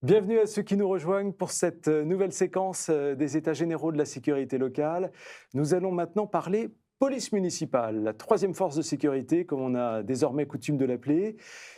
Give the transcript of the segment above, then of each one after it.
Bienvenue à ceux qui nous rejoignent pour cette nouvelle séquence des États généraux de la sécurité locale. Nous allons maintenant parler police municipale, la troisième force de sécurité, comme on a désormais coutume de l'appeler.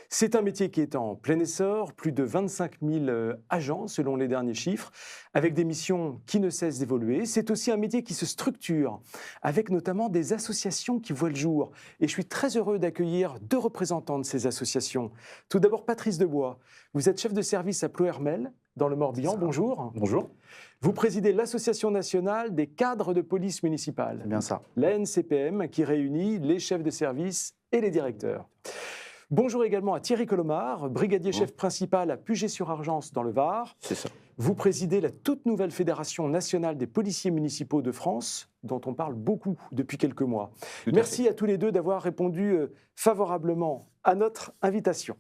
C'est un métier qui est en plein essor, plus de 25 000 agents selon les derniers chiffres, avec des missions qui ne cessent d'évoluer. C'est aussi un métier qui se structure, avec notamment des associations qui voient le jour. Et je suis très heureux d'accueillir deux représentants de ces associations. Tout d'abord, Patrice Debois. Vous êtes chef de service à Ploërmel, dans le Morbihan. Bonjour. Bonjour. Vous présidez l'Association nationale des cadres de police municipale. C'est bien ça. L'ANCPM, qui réunit les chefs de service et les directeurs. Bonjour également à Thierry Colomard, brigadier chef principal à Puget-sur-Argence dans le Var. C'est ça. Vous présidez la toute nouvelle Fédération nationale des policiers municipaux de France, dont on parle beaucoup depuis quelques mois. Merci à tous les deux d'avoir répondu favorablement à notre invitation.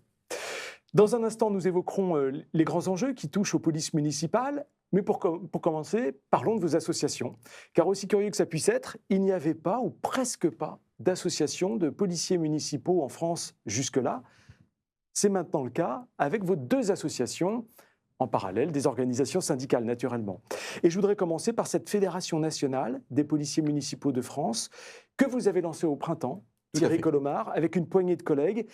Dans un instant, nous évoquerons les grands enjeux qui touchent aux polices municipales. Mais pour commencer, parlons de vos associations. Car aussi curieux que ça puisse être, il n'y avait pas, ou presque pas, d'associations de policiers municipaux en France jusque-là. C'est maintenant le cas avec vos deux associations, en parallèle des organisations syndicales naturellement. Et je voudrais commencer par cette Fédération nationale des policiers municipaux de France que vous avez lancée au printemps, Thierry Colomard, avec une poignée de collègues.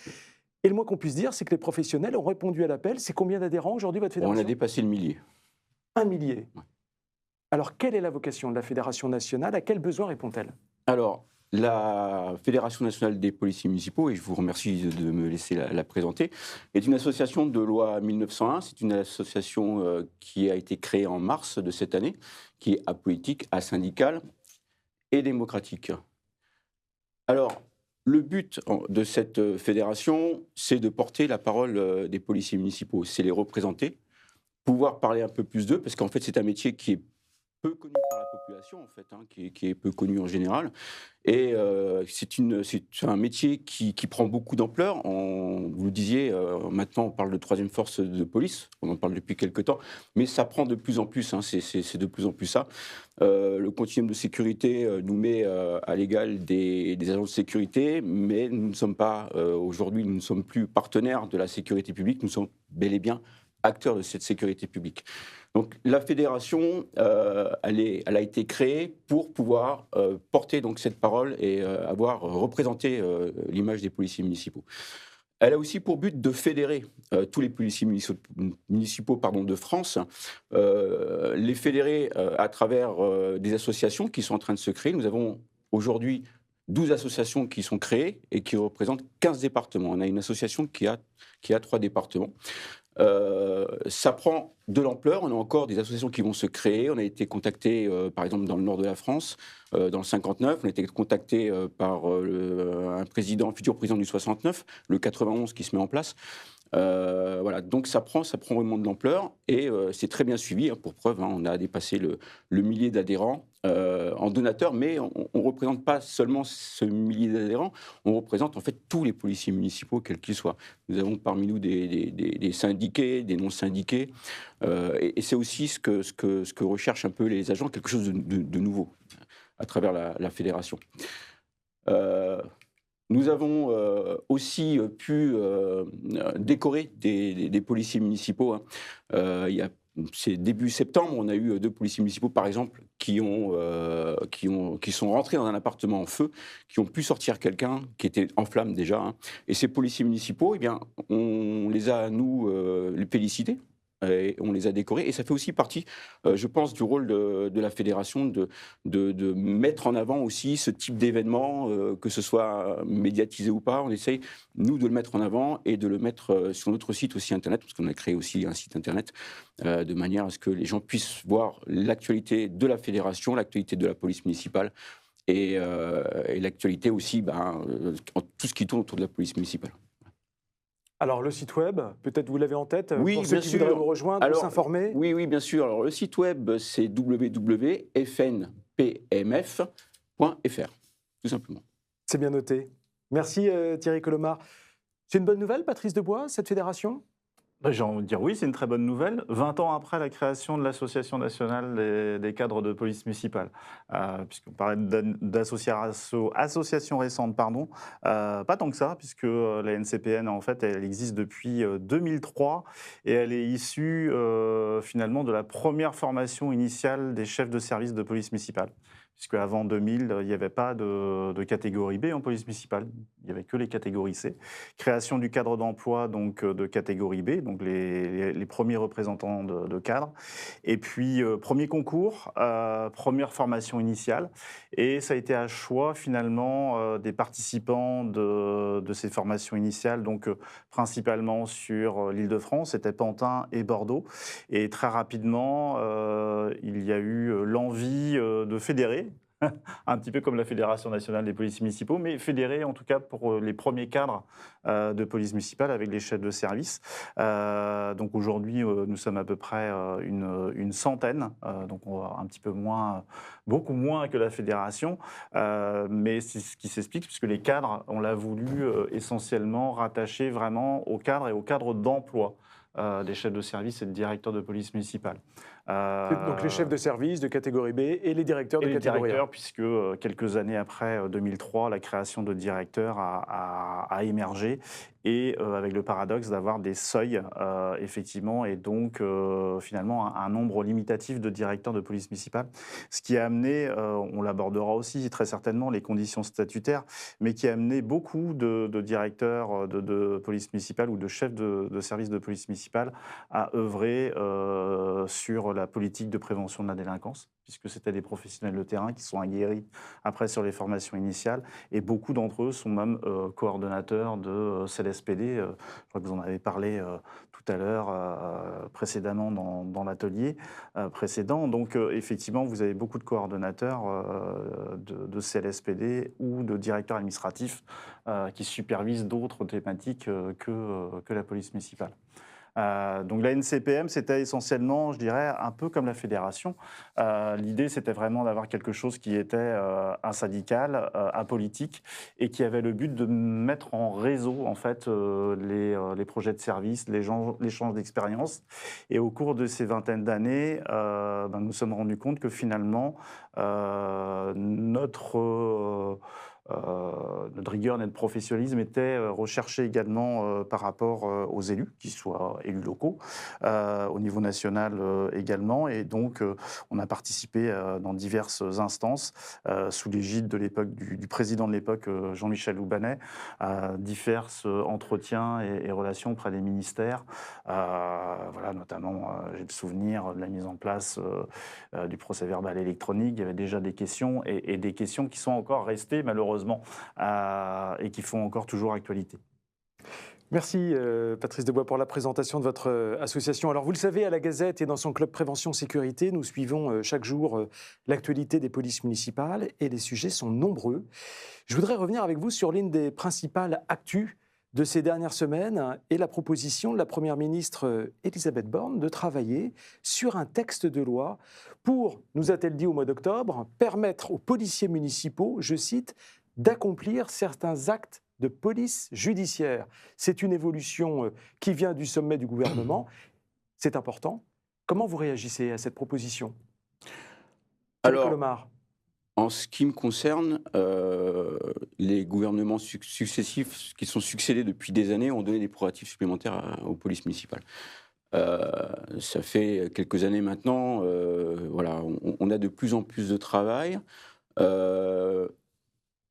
Et le moins qu'on puisse dire, c'est que les professionnels ont répondu à l'appel. C'est combien d'adhérents aujourd'hui, votre fédération ? On a dépassé le millier. 1 millier. Ouais. Alors, quelle est la vocation de la Fédération nationale ? À quels besoins répond-elle ? Alors, la Fédération nationale des policiers municipaux, et je vous remercie de me laisser la présenter, est une association de loi 1901. C'est une association qui a été créée en mars de cette année, qui est apolitique, asyndicale et démocratique. Alors, le but de cette fédération, c'est de porter la parole des policiers municipaux, c'est les représenter, pouvoir parler un peu plus d'eux, parce qu'en fait, c'est un métier qui est peu connu par la population, en fait, qui est peu connu en général. Et c'est un métier qui prend beaucoup d'ampleur. Vous le disiez, maintenant, on parle de troisième force de police. On en parle depuis quelques temps. Mais ça prend de plus en plus. C'est de plus en plus ça. Le continuum de sécurité nous met à l'égal des agents de sécurité. Mais nous ne sommes pas, aujourd'hui, nous ne sommes plus partenaires de la sécurité publique. Nous sommes bel et bien acteurs de cette sécurité publique. Donc la fédération, elle a été créée pour pouvoir porter donc cette parole et avoir représenté l'image des policiers municipaux. Elle a aussi pour but de fédérer tous les policiers municipaux de France, les fédérer à travers des associations qui sont en train de se créer. Nous avons aujourd'hui 12 associations qui sont créées et qui représentent 15 départements. On a une association qui a 3 départements. Ça prend de l'ampleur, on a encore des associations qui vont se créer. On a été contacté, par exemple, dans le nord de la France, dans le 59. On a été contacté par un futur président du 69, le 91 qui se met en place. Voilà, donc ça prend vraiment de l'ampleur et c'est très bien suivi. Pour preuve, on a dépassé le millier d'adhérents en donateurs, mais on ne représente pas seulement ce millier d'adhérents, on représente en fait tous les policiers municipaux, quels qu'ils soient. Nous avons parmi nous des syndiqués, des non-syndiqués, et c'est aussi ce que recherchent un peu les agents, quelque chose de nouveau à travers la fédération. Nous avons aussi pu décorer des policiers municipaux. C'est début septembre, on a eu 2 policiers municipaux, par exemple, qui sont rentrés dans un appartement en feu, qui ont pu sortir quelqu'un qui était en flammes déjà. Et ces policiers municipaux, eh bien, on les a, nous, les félicités. Et on les a décorés. Et ça fait aussi partie, je pense, du rôle de la fédération de mettre en avant aussi ce type d'événement, que ce soit médiatisé ou pas. On essaye, nous, de le mettre en avant et de le mettre sur notre site aussi Internet, parce qu'on a créé aussi un site Internet, de manière à ce que les gens puissent voir l'actualité de la fédération, l'actualité de la police municipale et l'actualité aussi, tout ce qui tourne autour de la police municipale. Alors, le site web, peut-être vous l'avez en tête, oui, pour ceux qui voudraient vous rejoindre, pour s'informer. Oui, bien sûr. Alors, le site web, c'est www.fnpmf.fr, tout simplement. C'est bien noté. Merci Thierry Colomard. C'est une bonne nouvelle, Patrice Debois, cette fédération ? J'ai envie de dire oui, c'est une très bonne nouvelle. 20 ans après la création de l'Association nationale des cadres de police municipale, puisqu'on parlait d'associations récentes, pardon, pas tant que ça, puisque la NCPN, en fait, elle existe depuis 2003 et elle est issue finalement de la première formation initiale des chefs de service de police municipale. Puisque avant 2000, il n'y avait pas de catégorie B en police municipale, il n'y avait que les catégories C. Création du cadre d'emploi donc de catégorie B, donc les premiers représentants de cadres. Et puis premier concours, première formation initiale. Et ça a été à choix finalement des participants de ces formations initiales, donc principalement sur l'Île-de-France, c'était Pantin et Bordeaux. Et très rapidement, il y a eu l'envie de fédérer, un petit peu comme la Fédération nationale des policiers municipaux, mais fédérée en tout cas pour les premiers cadres de police municipale avec les chefs de service. Donc aujourd'hui, nous sommes à peu près une centaine, donc on va un petit peu moins, beaucoup moins que la Fédération, mais c'est ce qui s'explique puisque les cadres, on l'a voulu essentiellement rattacher vraiment aux cadres et aux cadres d'emploi des chefs de service et de directeurs de police municipale. Donc les chefs de service de catégorie B et les directeurs de catégorie A. Les directeurs, puisque quelques années après 2003, la création de directeurs a émergé, et avec le paradoxe d'avoir des seuils, effectivement, et donc finalement un nombre limitatif de directeurs de police municipale. Ce qui a amené, on l'abordera aussi très certainement, les conditions statutaires, mais qui a amené beaucoup de directeurs de police municipale ou de chefs de service de police municipale à œuvrer sur la politique de prévention de la délinquance, puisque c'était des professionnels de terrain qui sont aguerris après sur les formations initiales, et beaucoup d'entre eux sont même coordonnateurs de CLSPD. Je crois que vous en avez parlé tout à l'heure, précédemment dans l'atelier précédent. Donc effectivement, vous avez beaucoup de coordonnateurs de CLSPD ou de directeurs administratifs qui supervisent d'autres thématiques que la police municipale. Donc la NCPM, c'était essentiellement, je dirais, un peu comme la fédération. L'idée, c'était vraiment d'avoir quelque chose qui était insyndical, apolitique, et qui avait le but de mettre en réseau, en fait, les projets de service, l'échange d'expériences. Et au cours de ces vingtaines d'années, nous nous sommes rendus compte que finalement, notre rigueur, notre professionnalisme était recherché également par rapport aux élus, qu'ils soient élus locaux, au niveau national également. Et donc, on a participé dans diverses instances, sous l'égide de l'époque du président de l'époque, Jean-Michel Loubanet, à divers entretiens et relations auprès des ministères. Voilà, notamment, j'ai le souvenir de la mise en place du procès-verbal électronique. Il y avait déjà des questions, et des questions qui sont encore restées, malheureusement, et qui font encore toujours actualité. Merci Patrice Debois pour la présentation de votre association. Alors vous le savez, à la Gazette et dans son club Prévention Sécurité, nous suivons chaque jour l'actualité des polices municipales, et les sujets sont nombreux. Je voudrais revenir avec vous sur l'une des principales actus de ces dernières semaines, et la proposition de la Première ministre Elisabeth Borne de travailler sur un texte de loi pour, nous a-t-elle dit au mois d'octobre, permettre aux policiers municipaux, je cite, d'accomplir certains actes de police judiciaire. C'est une évolution qui vient du sommet du gouvernement. C'est important. Comment vous réagissez à cette proposition? Alors, Colomar. En ce qui me concerne, les gouvernements successifs qui sont succédés depuis des années ont donné des prérogatives supplémentaires aux polices municipales. Ça fait quelques années maintenant, voilà, on a de plus en plus de travail.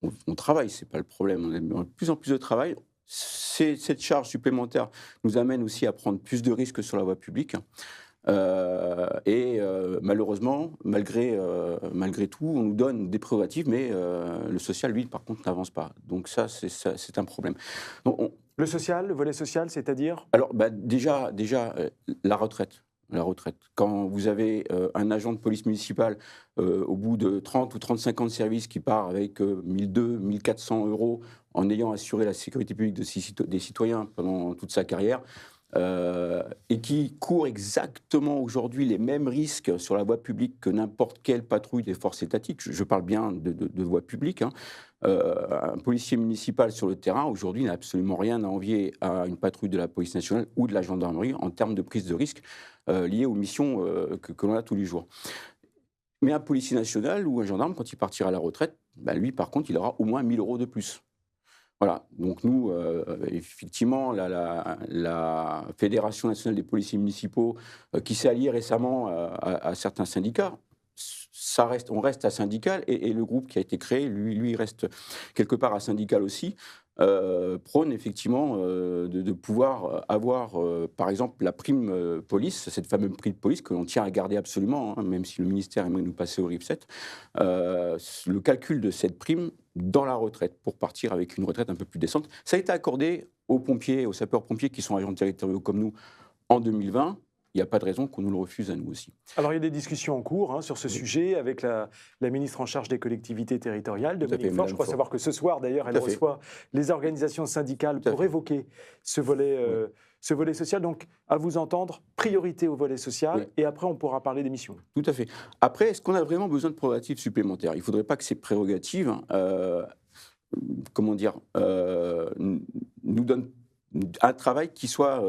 On travaille, c'est pas le problème, on a de plus en plus de travail. Cette charge supplémentaire nous amène aussi à prendre plus de risques sur la voie publique. Malheureusement, malgré tout, on nous donne des prérogatives, mais le social, lui, par contre, n'avance pas. Donc ça, c'est un problème. Donc, le social, le volet social, c'est-à-dire? Alors, déjà, la retraite. La retraite. Quand vous avez un agent de police municipale au bout de 30 ou 35 ans de service qui part avec 1200, 1400 € en ayant assuré la sécurité publique des citoyens pendant toute sa carrière, et qui court exactement aujourd'hui les mêmes risques sur la voie publique que n'importe quelle patrouille des forces étatiques, je parle bien de voie publique, hein. Un policier municipal sur le terrain, aujourd'hui, n'a absolument rien à envier à une patrouille de la police nationale ou de la gendarmerie en termes de prise de risque liées aux missions que l'on a tous les jours. Mais un policier national ou un gendarme, quand il partira à la retraite, bah lui, par contre, il aura au moins 1 000 € de plus. Voilà, donc nous, effectivement, la Fédération nationale des policiers municipaux, qui s'est alliée récemment à certains syndicats, on reste à syndical, et le groupe qui a été créé, lui reste quelque part à syndical aussi, prône effectivement de pouvoir avoir, par exemple, la prime police, cette fameuse prime police que l'on tient à garder absolument, hein, même si le ministère aimerait nous passer au RIP7, le calcul de cette prime dans la retraite, pour partir avec une retraite un peu plus décente. Ça a été accordé aux pompiers, aux sapeurs-pompiers qui sont agents territoriaux comme nous en 2020. Il n'y a pas de raison qu'on nous le refuse à nous aussi. Alors, il y a des discussions en cours sur ce sujet avec la ministre en charge des collectivités territoriales, Dominique Faure. Je crois savoir que ce soir, d'ailleurs, elle reçoit les organisations syndicales pour évoquer ce volet social. Donc, à vous entendre, priorité au volet social, et après, on pourra parler des missions. Tout à fait. Après, est-ce qu'on a vraiment besoin de prérogatives supplémentaires ? Il ne faudrait pas que ces prérogatives, nous donnent un travail qui soit,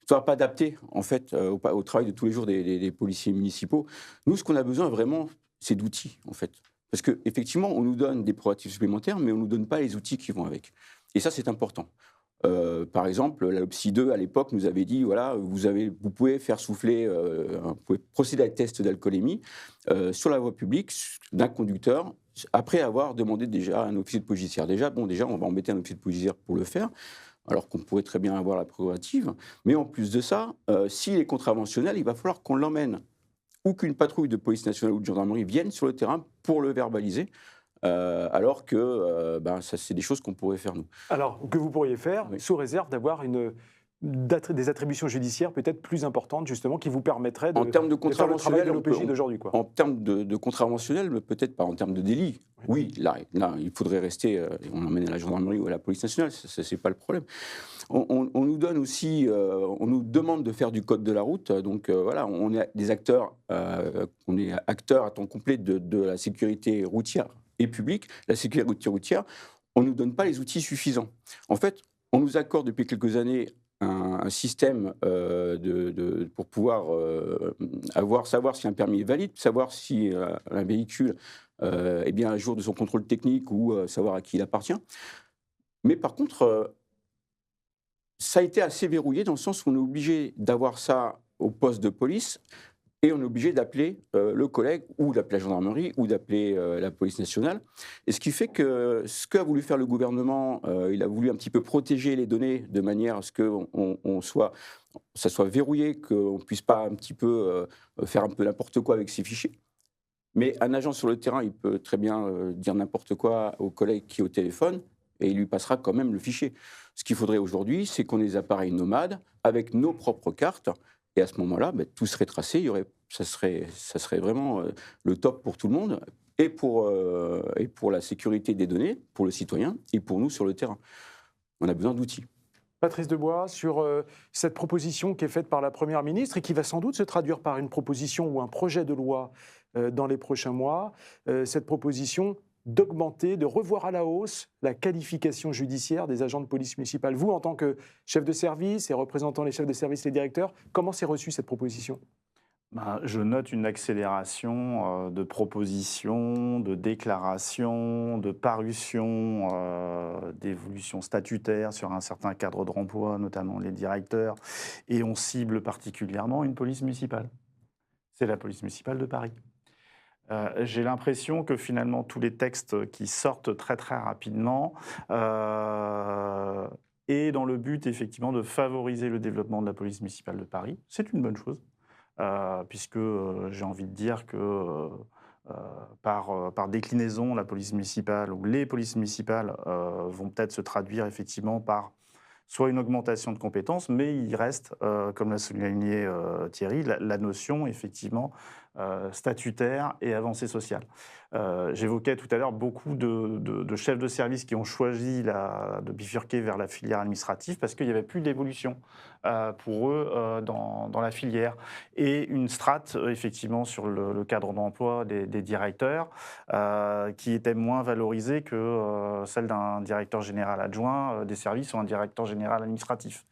soit pas adapté en fait au travail de tous les jours des policiers municipaux. Nous, ce qu'on a besoin vraiment, c'est d'outils en fait, parce que effectivement, on nous donne des prérogatives supplémentaires, mais on nous donne pas les outils qui vont avec. Et ça, c'est important. Par exemple, la LOPSI 2 à l'époque nous avait dit voilà, vous pouvez faire souffler, vous pouvez procéder à un test d'alcoolémie sur la voie publique d'un conducteur après avoir demandé déjà un officier de police judiciaire. Déjà, on va embêter un officier de police judiciaire pour le faire, alors qu'on pourrait très bien avoir la prérogative. Mais en plus de ça, s'il est contraventionnel, il va falloir qu'on l'emmène ou qu'une patrouille de police nationale ou de gendarmerie vienne sur le terrain pour le verbaliser, alors que ça, c'est des choses qu'on pourrait faire nous. Alors, que vous pourriez faire, sous réserve d'avoir des attributions judiciaires peut-être plus importantes, justement, qui vous permettraient de faire le travail de l'OPJ d'aujourd'hui. En termes de contraventionnel, mais peut-être pas en termes de délit. Oui, là, il faudrait rester, on l'emmène à la gendarmerie ou à la police nationale, ça c'est pas le problème. On nous donne aussi, on nous demande de faire du code de la route, donc voilà, on est des acteurs, on est acteurs à temps complet de la sécurité routière et publique. La sécurité routière, on ne nous donne pas les outils suffisants. En fait, on nous accorde depuis quelques années un système pour pouvoir savoir si un permis est valide, savoir si un véhicule est bien à jour de son contrôle technique ou savoir à qui il appartient. Mais par contre, ça a été assez verrouillé dans le sens où on est obligé d'avoir ça au poste de police et on est obligé d'appeler le collègue ou d'appeler la gendarmerie ou d'appeler la police nationale. Et ce qui fait que ce qu'a voulu faire le gouvernement, il a voulu un petit peu protéger les données de manière à ce que ça soit verrouillé, qu'on ne puisse pas un petit peu faire un peu n'importe quoi avec ces fichiers. Mais un agent sur le terrain, il peut très bien dire n'importe quoi au collègue qui est au téléphone et il lui passera quand même le fichier. Ce qu'il faudrait aujourd'hui, c'est qu'on ait des appareils nomades avec nos propres cartes. Et à ce moment-là, tout serait tracé, ça serait vraiment le top pour tout le monde, et pour la sécurité des données, pour le citoyen, et pour nous sur le terrain. On a besoin d'outils. Patrice Debois, sur cette proposition qui est faite par la Première ministre et qui va sans doute se traduire par une proposition ou un projet de loi dans les prochains mois, cette proposition d'augmenter, de revoir à la hausse la qualification judiciaire des agents de police municipale. Vous, en tant que chef de service et représentant les chefs de service, les directeurs, comment s'est reçue cette proposition ? Je note une accélération de propositions, de déclarations, de parutions, d'évolutions statutaires sur un certain cadre de remploi, notamment les directeurs, et on cible particulièrement une police municipale. C'est la police municipale de Paris. J'ai l'impression que finalement tous les textes qui sortent très très rapidement et dans le but effectivement de favoriser le développement de la police municipale de Paris, c'est une bonne chose, puisque j'ai envie de dire que par déclinaison, la police municipale ou les polices municipales vont peut-être se traduire effectivement par soit une augmentation de compétences, mais il reste, comme l'a souligné Thierry, la notion effectivement statutaire et avancée sociale. J'évoquais tout à l'heure beaucoup de chefs de service qui ont choisi de bifurquer vers la filière administrative parce qu'il n'y avait plus d'évolution pour eux dans la filière. Et une strate, effectivement, sur le cadre d'emploi des directeurs qui était moins valorisée que celle d'un directeur général adjoint des services ou un directeur général administratif.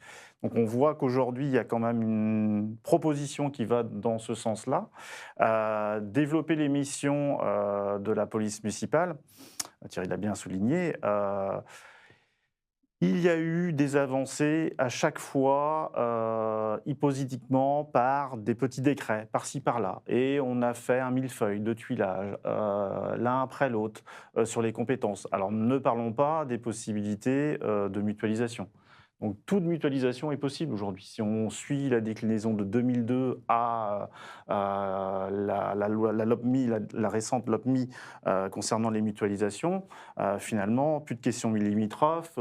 Donc on voit qu'aujourd'hui, il y a quand même une proposition qui va dans ce sens-là. Développer les missions de la police municipale, Thierry l'a bien souligné, il y a eu des avancées à chaque fois, hypothétiquement, par des petits décrets, par-ci, par-là. Et on a fait un millefeuille de tuilage, l'un après l'autre, sur les compétences. Alors ne parlons pas des possibilités de mutualisation. Donc toute mutualisation est possible aujourd'hui. Si on suit la déclinaison de 2002 à la LOPMI, la récente LOPMI concernant les mutualisations, finalement, plus de questions limitrophes.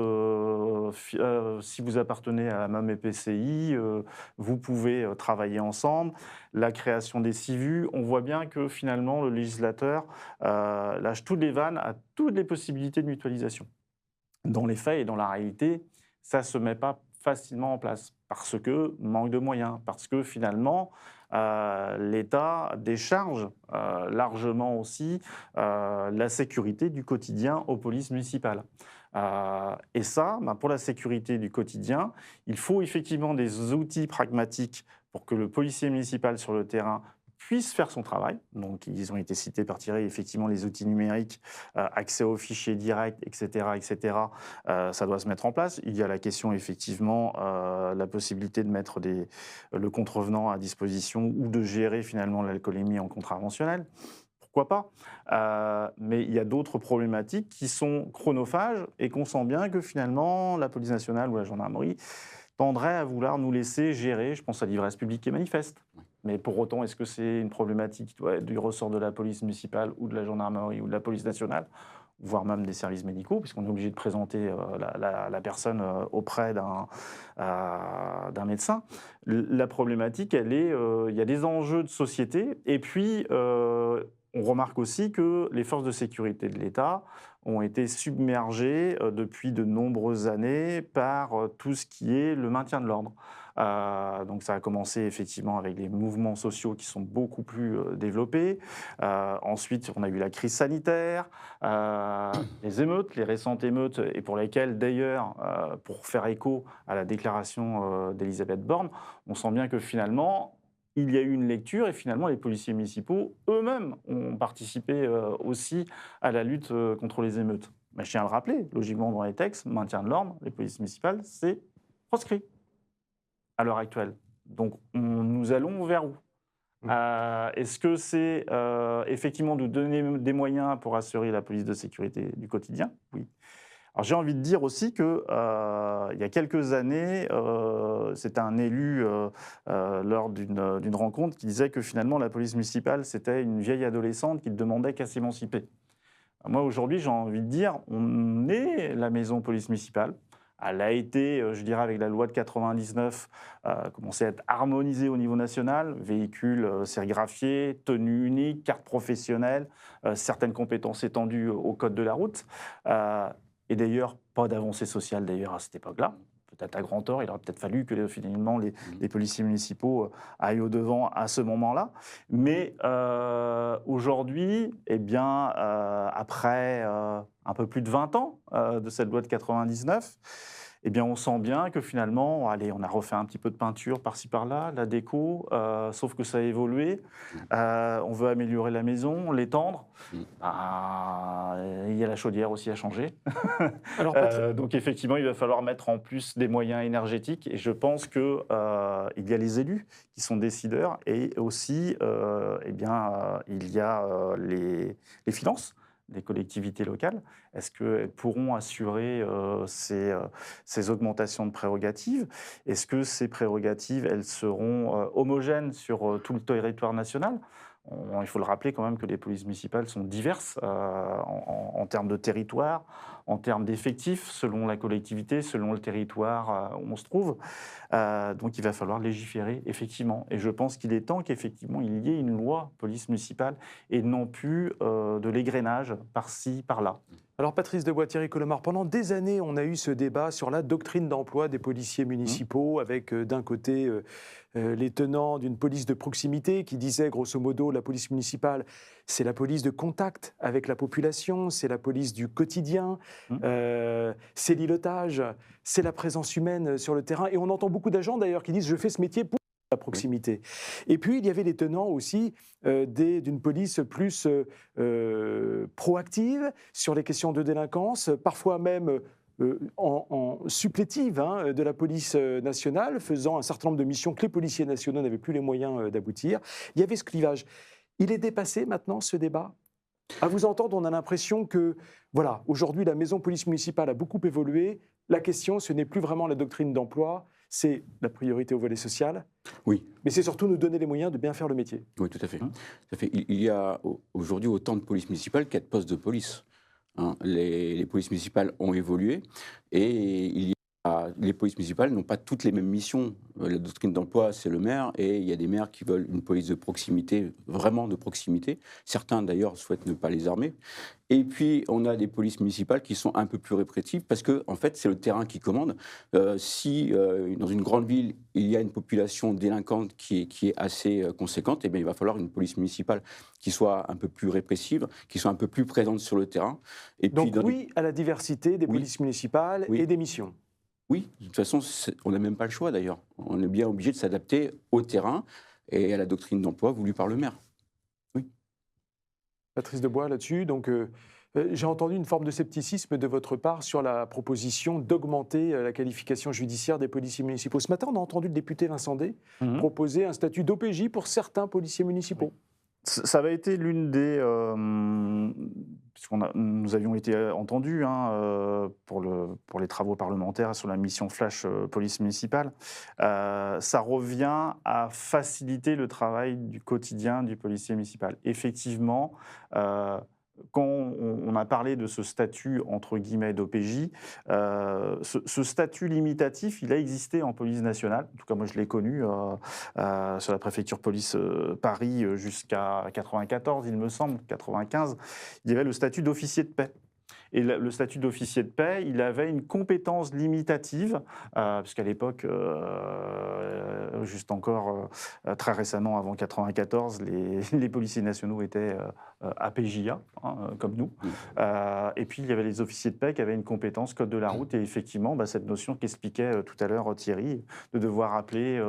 Si vous appartenez à la même EPCI, vous pouvez travailler ensemble. La création des SIVU, on voit bien que finalement, le législateur lâche toutes les vannes à toutes les possibilités de mutualisation. Dans les faits et dans la réalité, ça ne se met pas facilement en place parce que manque de moyens, parce que finalement, l'État décharge largement aussi la sécurité du quotidien aux polices municipales. Et ça, pour la sécurité du quotidien, il faut effectivement des outils pragmatiques pour que le policier municipal sur le terrain puisse faire son travail. Donc, ils ont été cités par Thierry, effectivement, les outils numériques, accès aux fichiers directs, etc., etc. Ça doit se mettre en place. Il y a la question, effectivement, la possibilité de mettre le contrevenant à disposition ou de gérer, finalement, l'alcoolémie en contraventionnel. Pourquoi pas mais il y a d'autres problématiques qui sont chronophages et qu'on sent bien que, finalement, la police nationale ou la gendarmerie tendrait à vouloir nous laisser gérer, je pense à l'ivresse publique et manifeste. Mais pour autant, est-ce que c'est une problématique du ressort de la police municipale ou de la gendarmerie ou de la police nationale, voire même des services médicaux, puisqu'on est obligé de présenter la personne auprès d'un médecin. La problématique, il y a des enjeux de société, et puis on remarque aussi que les forces de sécurité de l'État ont été submergées depuis de nombreuses années par tout ce qui est le maintien de l'ordre. Donc ça a commencé effectivement avec les mouvements sociaux qui sont beaucoup plus développés. Ensuite, on a eu la crise sanitaire, les émeutes, les récentes émeutes, et pour lesquelles d'ailleurs, pour faire écho à la déclaration d'Elisabeth Borne, on sent bien que finalement, il y a eu une lecture et finalement les policiers municipaux eux-mêmes ont participé aussi à la lutte contre les émeutes. Mais je tiens à le rappeler, logiquement dans les textes, maintien de l'ordre, les polices municipales, c'est proscrit à l'heure actuelle. Donc nous allons vers où ? Est-ce que c'est effectivement de donner des moyens pour assurer la police de sécurité du quotidien ? Oui. Alors j'ai envie de dire aussi qu'il y a quelques années, c'était un élu lors d'une rencontre qui disait que finalement la police municipale, c'était une vieille adolescente qui ne demandait qu'à s'émanciper. Moi aujourd'hui, j'ai envie de dire, on est la maison police municipale. Elle a été, je dirais, avec la loi de 99, commencé à être harmonisée au niveau national, véhicules sérigraphiés, tenue unique, carte professionnelle, certaines compétences étendues au code de la route. Et d'ailleurs, pas d'avancée sociale d'ailleurs à cette époque-là. Peut-être à grand tort, il aurait peut-être fallu que finalement les policiers municipaux aillent au-devant à ce moment-là. Mais aujourd'hui, eh bien, après un peu plus de 20 ans de cette loi de 99, eh bien, on sent bien que finalement, allez, on a refait un petit peu de peinture par-ci par-là, la déco, sauf que ça a évolué. On veut améliorer la maison, l'étendre. Il y a la chaudière aussi à changer. Alors, donc effectivement, il va falloir mettre en plus des moyens énergétiques. Et je pense qu'il y a les élus qui sont décideurs et aussi, eh bien, il y a les finances des collectivités locales. Est-ce qu'elles pourront assurer ces augmentations de prérogatives ? Est-ce que ces prérogatives, elles seront homogènes sur tout le territoire national ? Il faut le rappeler quand même que les polices municipales sont diverses en termes de territoire, en termes d'effectifs, selon la collectivité, selon le territoire où on se trouve. Donc il va falloir légiférer, effectivement. Et je pense qu'il est temps qu'effectivement il y ait une loi police municipale et non plus de l'égrainage par-ci, par-là. Alors Patrice Debois, Thierry Colomard, pendant des années, on a eu ce débat sur la doctrine d'emploi des policiers municipaux, avec d'un côté les tenants d'une police de proximité qui disaient grosso modo la police municipale, c'est la police de contact avec la population, c'est la police du quotidien, c'est l'îlotage, c'est la présence humaine sur le terrain. Et on entend beaucoup d'agents d'ailleurs qui disent je fais ce métier pour la proximité. Et puis, il y avait les tenants aussi d'une police plus proactive sur les questions de délinquance, parfois même en supplétive de la police nationale, faisant un certain nombre de missions que les policiers nationaux n'avaient plus les moyens d'aboutir. Il y avait ce clivage. Il est dépassé maintenant, ce débat ? À vous entendre, on a l'impression que, voilà, aujourd'hui, la maison police municipale a beaucoup évolué. La question, ce n'est plus vraiment la doctrine d'emploi, c'est la priorité au volet social. Oui. Mais c'est surtout nous donner les moyens de bien faire le métier. Oui, tout à fait. Il y a aujourd'hui autant de polices municipales qu'il y a de postes de police. Les polices municipales ont évolué et les polices municipales n'ont pas toutes les mêmes missions. La doctrine d'emploi, c'est le maire, et il y a des maires qui veulent une police de proximité, vraiment de proximité. Certains, d'ailleurs, souhaitent ne pas les armer. Et puis, on a des polices municipales qui sont un peu plus répressives, parce que, en fait, c'est le terrain qui commande. Si, dans une grande ville, il y a une population délinquante qui est assez conséquente, eh bien, il va falloir une police municipale qui soit un peu plus répressive, qui soit un peu plus présente sur le terrain. Et donc, puis, oui à la diversité des polices municipales et des missions. Oui, de toute façon, on n'a même pas le choix d'ailleurs. On est bien obligé de s'adapter au terrain et à la doctrine d'emploi voulue par le maire. Oui. Patrice Debois, là-dessus, donc j'ai entendu une forme de scepticisme de votre part sur la proposition d'augmenter la qualification judiciaire des policiers municipaux. Ce matin, on a entendu le député Vincent Day proposer un statut d'OPJ pour certains policiers municipaux. Oui. Ça avait été l'une des... nous avions été entendus pour les travaux parlementaires sur la mission Flash police municipale. Ça revient à faciliter le travail du quotidien du policier municipal. Effectivement, quand on a parlé de ce statut entre guillemets d'OPJ, ce statut limitatif, il a existé en police nationale. En tout cas, moi, je l'ai connu sur la préfecture police Paris jusqu'à 94, il me semble, 95. Il y avait le statut d'officier de paix. Et le statut d'officier de paix, il avait une compétence limitative, puisqu'à l'époque, juste encore très récemment, avant 94, les policiers nationaux étaient APJA, comme nous. Et puis, il y avait les officiers de paix qui avaient une compétence code de la route. Et effectivement, cette notion qu'expliquait tout à l'heure Thierry, de devoir appeler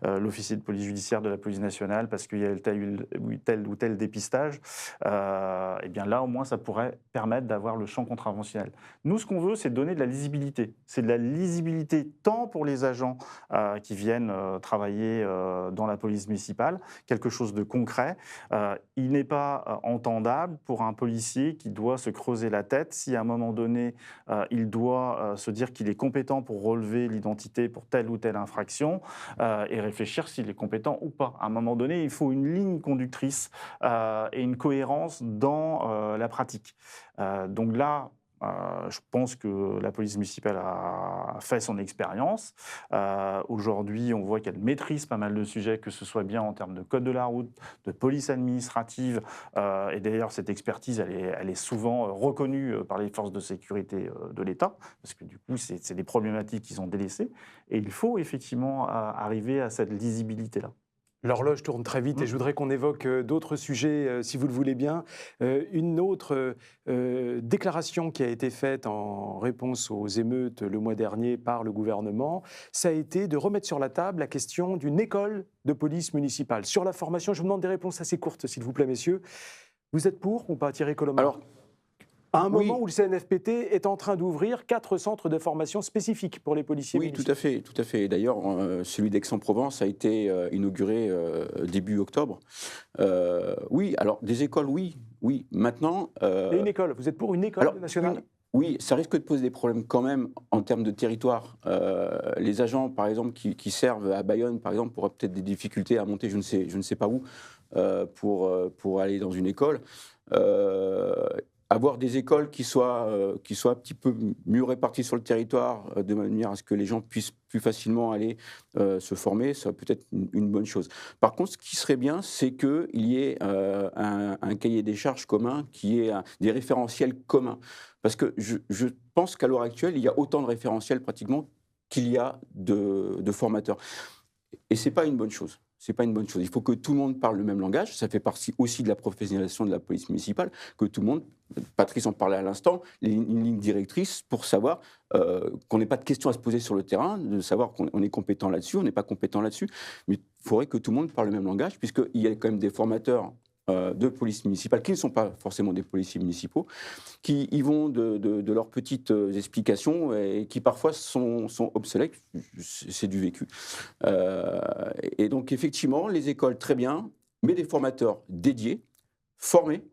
l'officier de police judiciaire de la police nationale parce qu'il y a tel ou tel dépistage, et bien là, au moins, ça pourrait permettre d'avoir le champ contraventionnel. Nous, ce qu'on veut, c'est donner de la lisibilité. C'est de la lisibilité tant pour les agents qui viennent travailler dans la police municipale, quelque chose de concret. Il n'est pas entendable pour un policier qui doit se creuser la tête si à un moment donné, il doit se dire qu'il est compétent pour relever l'identité pour telle ou telle infraction et réfléchir s'il est compétent ou pas. À un moment donné, il faut une ligne conductrice et une cohérence dans la pratique. Donc là, je pense que la police municipale a fait son expérience. Aujourd'hui, on voit qu'elle maîtrise pas mal de sujets, que ce soit bien en termes de code de la route, de police administrative. Et d'ailleurs, cette expertise, elle est souvent reconnue par les forces de sécurité de l'État, parce que du coup, c'est des problématiques qu'ils ont délaissées. Et il faut effectivement arriver à cette lisibilité-là. L'horloge tourne très vite et je voudrais qu'on évoque d'autres sujets, si vous le voulez bien. Une autre déclaration qui a été faite en réponse aux émeutes le mois dernier par le gouvernement, ça a été de remettre sur la table la question d'une école de police municipale. Sur la formation, je vous demande des réponses assez courtes, s'il vous plaît, messieurs. Vous êtes pour ou pas, Thierry Colomard ? Alors, à un moment où le CNFPT est en train d'ouvrir 4 centres de formation spécifiques pour les policiers municipaux. Oui, tout à fait. D'ailleurs, celui d'Aix-en-Provence a été inauguré début octobre. Oui, alors des écoles, oui. Maintenant... Et une école, vous êtes pour une école nationale ? Oui, ça risque de poser des problèmes quand même en termes de territoire. Les agents, par exemple, qui servent à Bayonne, par exemple, auraient peut-être des difficultés à monter, je ne sais pas où, pour aller dans une école. avoir des écoles qui soient un petit peu mieux réparties sur le territoire, de manière à ce que les gens puissent plus facilement aller se former, ça peut être une bonne chose. Par contre, ce qui serait bien, c'est qu'il y ait un cahier des charges commun, qui ait des référentiels communs. Parce que je pense qu'à l'heure actuelle, il y a autant de référentiels pratiquement qu'il y a de formateurs. Et ce n'est pas une bonne chose. C'est pas une bonne chose. Il faut que tout le monde parle le même langage. Ça fait partie aussi de la professionnalisation de la police municipale, que tout le monde, Patrice en parlait à l'instant, une ligne directrice pour savoir qu'on n'ait pas de questions à se poser sur le terrain, de savoir qu'on est compétent là-dessus, on n'est pas compétent là-dessus. Mais il faudrait que tout le monde parle le même langage, puisqu'il y a quand même des formateurs de police municipale, qui ne sont pas forcément des policiers municipaux, qui y vont de leurs petites explications et qui parfois sont obsolètes, c'est du vécu. Et donc effectivement, les écoles, très bien, mais des formateurs dédiés, formés,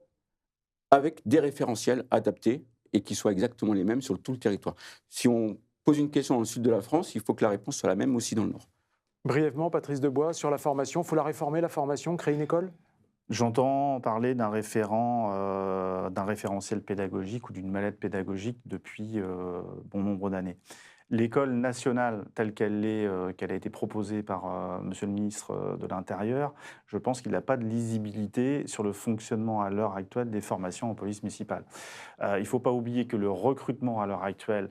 avec des référentiels adaptés et qui soient exactement les mêmes sur tout le territoire. Si on pose une question dans le sud de la France, il faut que la réponse soit la même aussi dans le nord. Brièvement, Patrice Debois, sur la formation, il faut la réformer, la formation, créer une école ? J'entends parler d'un référentiel pédagogique ou d'une mallette pédagogique depuis bon nombre d'années. L'école nationale telle qu'elle a été proposée par Monsieur le ministre de l'Intérieur, je pense qu'il n'a pas de lisibilité sur le fonctionnement à l'heure actuelle des formations en police municipale. Il ne faut pas oublier que le recrutement à l'heure actuelle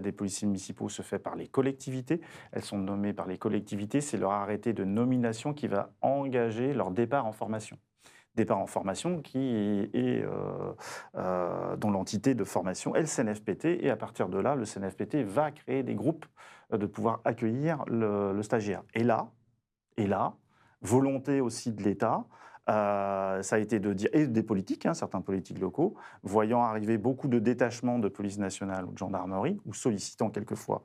des policiers municipaux se fait par les collectivités. Elles sont nommées par les collectivités, c'est leur arrêté de nomination qui va engager leur départ en formation. Départ en formation qui est dont l'entité de formation est le CNFPT, et à partir de là, le CNFPT va créer des groupes de pouvoir accueillir le stagiaire. Et là, volonté aussi de l'État, ça a été de dire, et des politiques, certains politiques locaux, voyant arriver beaucoup de détachements de police nationale ou de gendarmerie, ou sollicitant quelquefois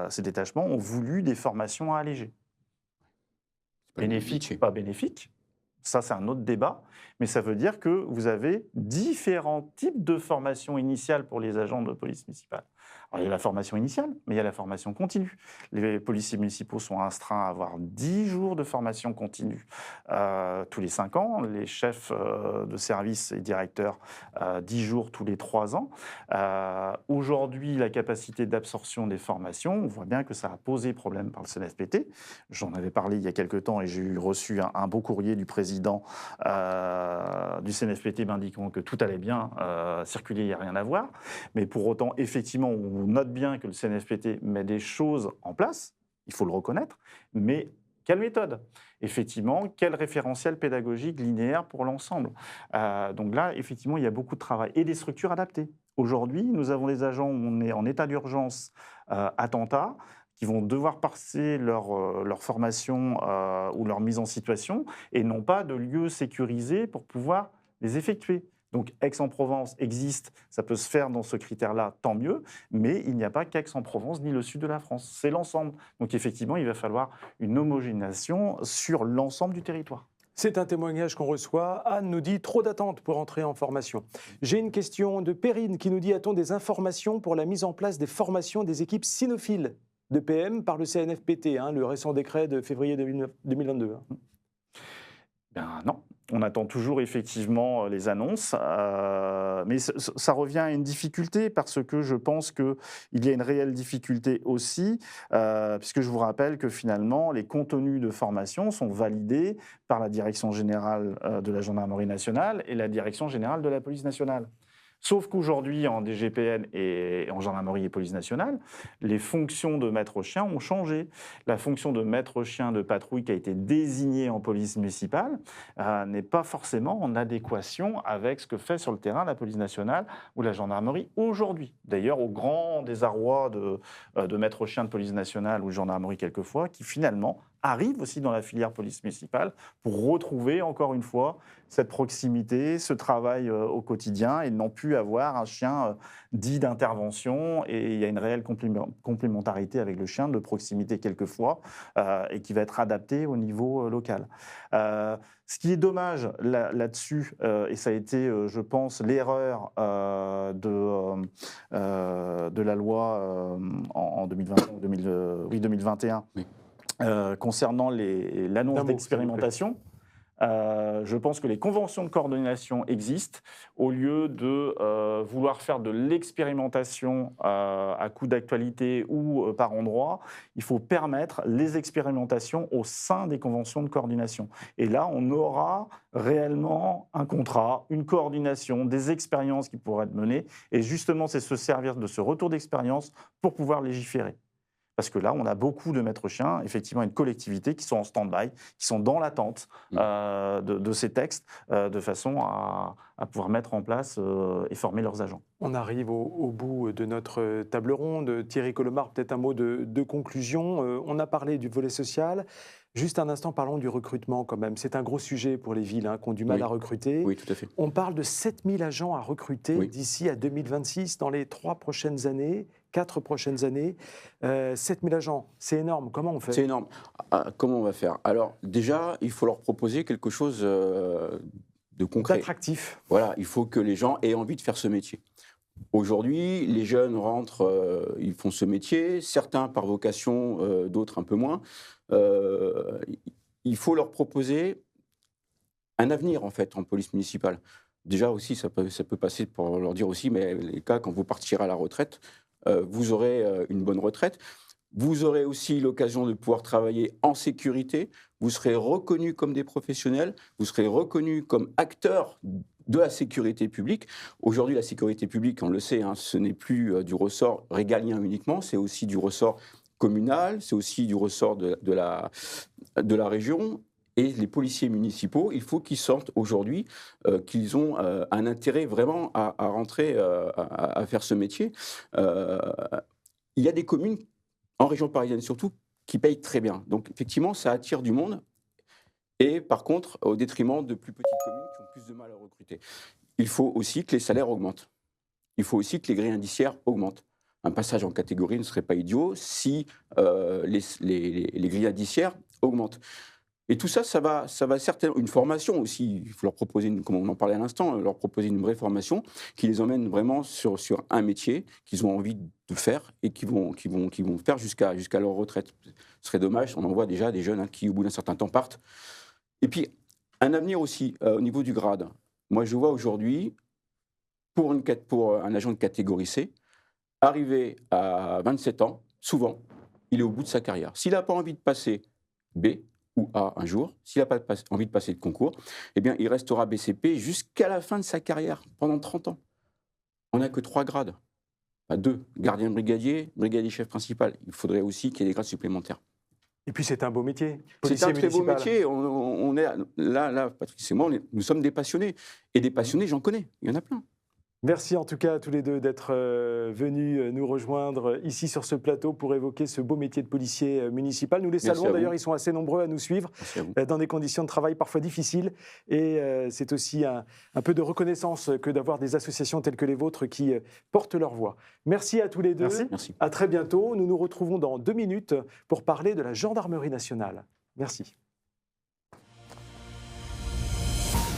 ces détachements, ont voulu des formations à alléger. Bénéfiques, pas bénéfiques. Ça, c'est un autre débat, mais ça veut dire que vous avez différents types de formations initiales pour les agents de police municipale. Alors, il y a la formation initiale, mais il y a la formation continue. Les policiers municipaux sont astreints à avoir 10 jours de formation continue tous les 5 ans. Les chefs de service et directeurs, 10 jours tous les 3 ans. Aujourd'hui, la capacité d'absorption des formations, on voit bien que ça a posé problème par le CNFPT. J'en avais parlé il y a quelques temps et j'ai reçu un beau courrier du président du CNFPT m'indiquant que tout allait bien, circuler, il n'y a rien à voir. Mais pour autant, effectivement, on note bien que le CNFPT met des choses en place, il faut le reconnaître, mais quelle méthode ? Effectivement, quel référentiel pédagogique linéaire pour l'ensemble ? Donc là, effectivement, il y a beaucoup de travail et des structures adaptées. Aujourd'hui, nous avons des agents où on est en état d'urgence attentat, qui vont devoir passer leur formation ou leur mise en situation et n'ont pas de lieu sécurisé pour pouvoir les effectuer. Donc Aix-en-Provence existe, ça peut se faire dans ce critère-là, tant mieux, mais il n'y a pas qu'Aix-en-Provence ni le sud de la France, c'est l'ensemble. Donc effectivement, il va falloir une homogénéisation sur l'ensemble du territoire. C'est un témoignage qu'on reçoit. Anne nous dit « trop d'attentes pour entrer en formation ». J'ai une question de Perrine qui nous dit « a-t-on des informations pour la mise en place des formations des équipes cynophiles de PM par le CNFPT, le récent décret de février 2022 ». Ben non, on attend toujours effectivement les annonces, mais ça revient à une difficulté parce que je pense qu'il y a une réelle difficulté aussi, puisque je vous rappelle que finalement les contenus de formation sont validés par la Direction générale de la Gendarmerie nationale et la Direction générale de la Police nationale. Sauf qu'aujourd'hui, en DGPN et en gendarmerie et police nationale, les fonctions de maître chien ont changé. La fonction de maître chien de patrouille qui a été désignée en police municipale n'est pas forcément en adéquation avec ce que fait sur le terrain la police nationale ou la gendarmerie aujourd'hui. D'ailleurs, au grand désarroi de maître chien de police nationale ou de gendarmerie quelquefois, qui finalement arrivent aussi dans la filière police municipale pour retrouver, encore une fois, cette proximité, ce travail au quotidien et n'ont pu avoir un chien dit d'intervention. Et il y a une réelle complémentarité avec le chien de proximité quelquefois et qui va être adapté au niveau local. Ce qui est dommage là-dessus, et ça a été, je pense, l'erreur de la loi en 2021, oui. Concernant l'annonce d'expérimentation, Je pense que les conventions de coordination existent. Au lieu de vouloir faire de l'expérimentation à coup d'actualité ou par endroit, il faut permettre les expérimentations au sein des conventions de coordination. Et là, on aura réellement un contrat, une coordination, des expériences qui pourraient être menées. Et justement, c'est se servir de ce retour d'expérience pour pouvoir légiférer. Parce que là, on a beaucoup de maîtres chiens, effectivement, une collectivité qui sont en stand-by, qui sont dans l'attente de ces textes, de façon à pouvoir mettre en place et former leurs agents. On arrive au bout de notre table ronde. Thierry Colomard, peut-être un mot de conclusion. On a parlé du volet social. Juste un instant, parlons du recrutement quand même. C'est un gros sujet pour les villes qui ont du mal à recruter. Oui, tout à fait. On parle de 7000 agents à recruter d'ici à 2026, dans les 4 prochaines années. 7000 agents, c'est énorme. Comment on fait? C'est énorme. Comment on va faire? Alors déjà, il faut leur proposer quelque chose de concret. D'attractif. Voilà, il faut que les gens aient envie de faire ce métier. Aujourd'hui, les jeunes rentrent, ils font ce métier, certains par vocation, d'autres un peu moins. Il faut leur proposer un avenir, en fait, en police municipale. Déjà aussi, ça peut passer pour leur dire aussi, mais les cas, quand vous partirez à la retraite, vous aurez une bonne retraite. Vous aurez aussi l'occasion de pouvoir travailler en sécurité. Vous serez reconnus comme des professionnels. Vous serez reconnus comme acteurs de la sécurité publique. Aujourd'hui, la sécurité publique, on le sait, ce n'est plus du ressort régalien uniquement, c'est aussi du ressort communal, c'est aussi du ressort de la région. Et les policiers municipaux, il faut qu'ils sentent aujourd'hui qu'ils ont un intérêt vraiment à rentrer, à faire ce métier. Il y a des communes, en région parisienne surtout, qui payent très bien. Donc effectivement, ça attire du monde. Et par contre, au détriment de plus petites communes qui ont plus de mal à recruter. Il faut aussi que les salaires augmentent. Il faut aussi que les grilles indiciaires augmentent. Un passage en catégorie ne serait pas idiot si les grilles indiciaires augmentent. Et tout ça, ça va certainement... Une formation aussi, il faut leur proposer, comme on en parlait à l'instant, leur proposer une vraie formation qui les emmène vraiment sur un métier qu'ils ont envie de faire et qu'ils vont faire jusqu'à leur retraite. Ce serait dommage, on en voit déjà des jeunes qui, au bout d'un certain temps, partent. Et puis, un avenir aussi au niveau du grade. Moi, je vois aujourd'hui, pour un agent de catégorie C, arriver à 27 ans, souvent, il est au bout de sa carrière. S'il n'a pas envie de passer B ou A un jour, s'il n'a pas envie de passer de concours, eh bien, il restera BCP jusqu'à la fin de sa carrière, pendant 30 ans. On n'a que 3 grades. Pas 2. Gardien brigadier, brigadier chef principal. Il faudrait aussi qu'il y ait des grades supplémentaires. Et puis c'est un beau métier. C'est un très beau métier. On est là, Patrice et moi, nous sommes des passionnés. Et des passionnés, j'en connais. Il y en a plein. Merci en tout cas à tous les deux d'être venus nous rejoindre ici sur ce plateau pour évoquer ce beau métier de policier municipal. Nous les saluons d'ailleurs, ils sont assez nombreux à nous suivre dans des conditions de travail parfois difficiles. Et c'est aussi un peu de reconnaissance que d'avoir des associations telles que les vôtres qui portent leur voix. Merci à tous les deux. Merci. À très bientôt. Nous nous retrouvons dans 2 minutes pour parler de la gendarmerie nationale. Merci.